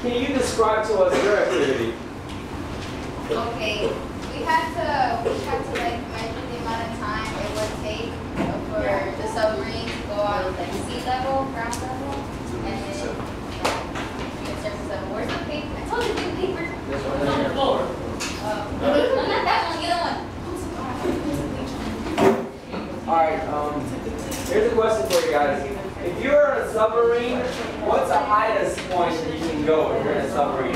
can you describe to us your activity? Okay, we had to like measure the amount of time it would take for the submarine to go on like sea level, ground level, and then the surface level. Where's the paper? I told you the paper. This one on the floor. No, not that one. The other one. All right. Here's a question for you guys. If you're in a submarine, what's the highest point that you can go if you're in a submarine?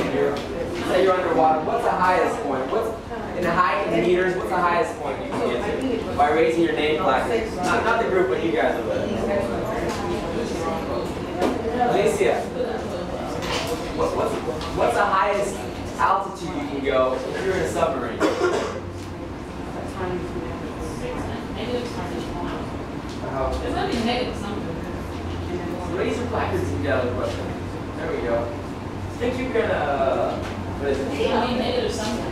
Say you're underwater, what's the highest point? What's in height in meters? What's the highest point you can get to by raising your name plaque? Not the group, but you guys over there. Alicia, what's the highest altitude you can go if you're in a submarine? It's gonna be negative something. Raise your placards and get a question. There we go. I think you're gonna. What is it? It's gonna be negative something.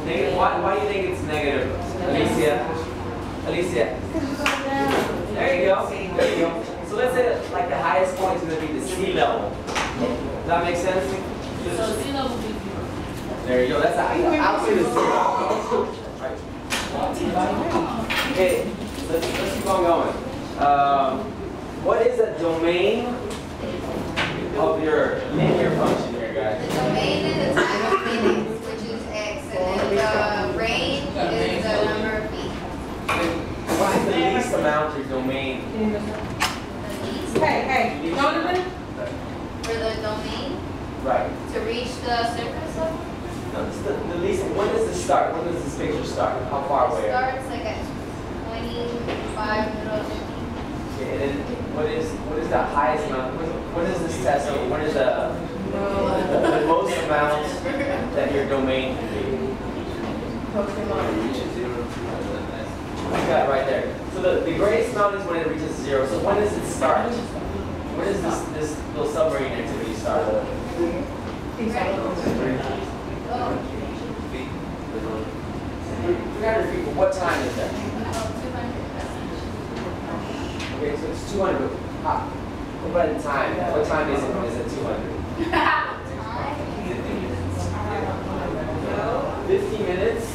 Negative? Why do you think it's negative, Alicia? Alicia. There you go. There you go. So let's say that, like, the highest point is going to be the sea level. Does that make sense? So sea level will be 0. There you go. That's the altitude is 0. Right. Okay. Let's keep on going. What is a domain of your linear function here, guys? The domain is the time of minutes, which is x, and then the range is the number of feet. What is the least amount your domain? Hey, Donovan? For the domain, Right. to reach the surface level, No, it's the least. When does this start? When does this picture start? How far away? it starts like at 25, middle of 50. Okay, and then what is the highest amount? What is this test? So what is the most amount that your domain can be? I got it right there. So the greatest amount is when it reaches 0. So when does it start? When does this little submarine activity start? 300 feet. But what time is that? 200. Okay, so it's 200. What about the time? What time is it when it's at 200? Time? 50 minutes.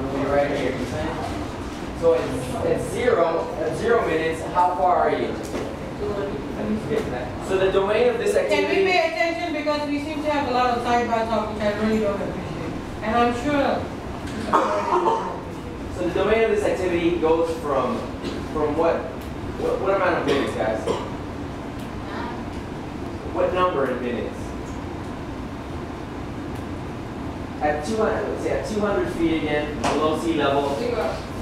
We'll be right here. So at 0 minutes, how far are you? So the domain of this activity. Can we pay attention because we seem to have a lot of sidebar talk which I really don't appreciate. And I'm sure. So the domain of this activity goes from what amount of minutes, guys? What number in minutes? At 200, let's say at 200 feet again, below sea level. 0.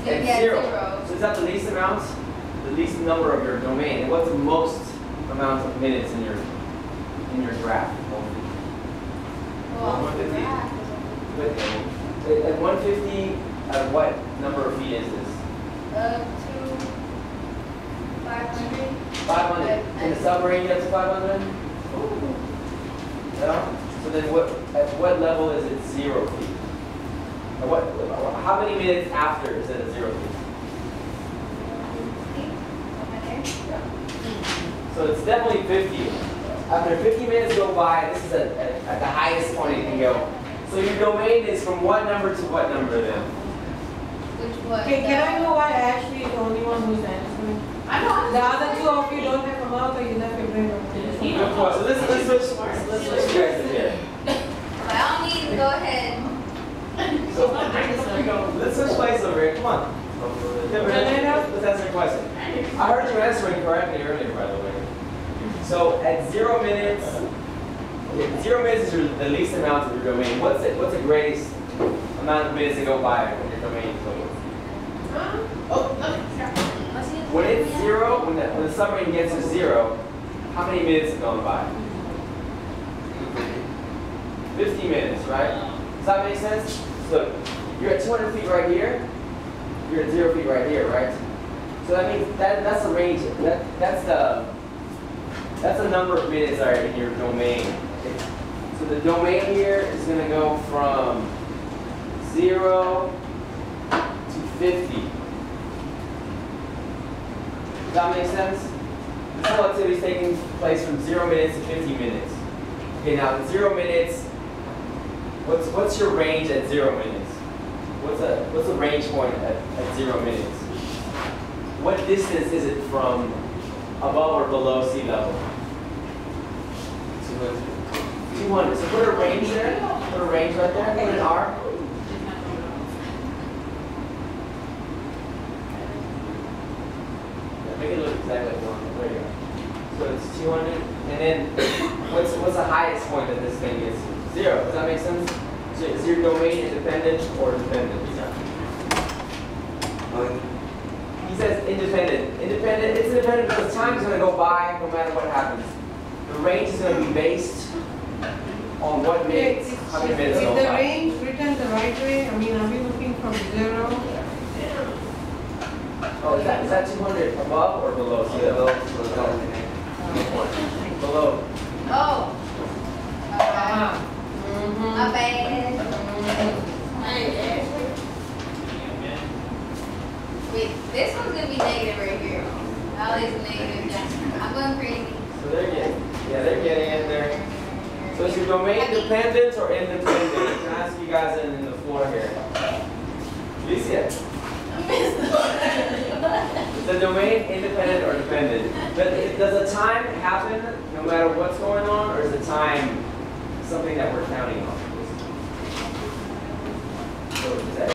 At Yeah, 0. 0. So is that the least amount? The least number of your domain. And what's the most amount of minutes in your graph? Well, 150. yeah. But at 150, at what number of feet is this? 500. 500. In the submarine, you get to 500? No? So then at what level is it 0 feet? How many minutes after is it at 0 feet? Yeah. So it's definitely 50. After 50 minutes go by, this is at the highest point it can go. So your domain is from what number to what number then? Which one? Okay, can I know why Ashley is the only one who's answering? I know. The other two of you don't have a mouth or you left your brain open? Good point. So let's switch guys in here. By all means, go ahead. So let's switch places over here. Come on. Let's answer the question. I heard you answering correctly earlier, by the way. So at 0 minutes, 0 minutes is the least amount of your domain. What's the greatest amount of minutes that go by when your domain is over? When it's 0, when the submarine gets to 0, how many minutes have gone by? 50 minutes, right? Does that make sense? Look, you're at 200 feet right here. You're at 0 feet right here, right? So that means that's the range. That's the number of minutes that are in your domain. Okay? So the domain here is going to go from 0 to 50. Does that make sense? This whole activity is taking place from 0 minutes to 50 minutes. Okay, now in 0 minutes, what's your range at 0 minutes? What's the range point at 0 minutes? What distance is it from above or below sea level? 200. So put a range there. Put a range right there. Put an R. Make it look exactly like one. There you go. So it's 200. And then what's the highest point that this thing gets? 0. Does that make sense? So is your domain independent or dependent? He says independent. Independent. It's independent because time is going to go by no matter what happens. The range is going to be based on what minutes, how many minutes Is go the by. range written the right way? I mean, are we looking from 0? Oh, is that 200 above or below sea level? Below. Oh. Ah. My bad. Wait, this one's gonna be negative right here. All is negative. I'm going crazy. So they're getting in there. So is your domain dependent or independent? Can I ask you guys in the floor here? Alicia. Is the domain independent or dependent? Does the time happen no matter what's going on, or is the time something that we're counting on?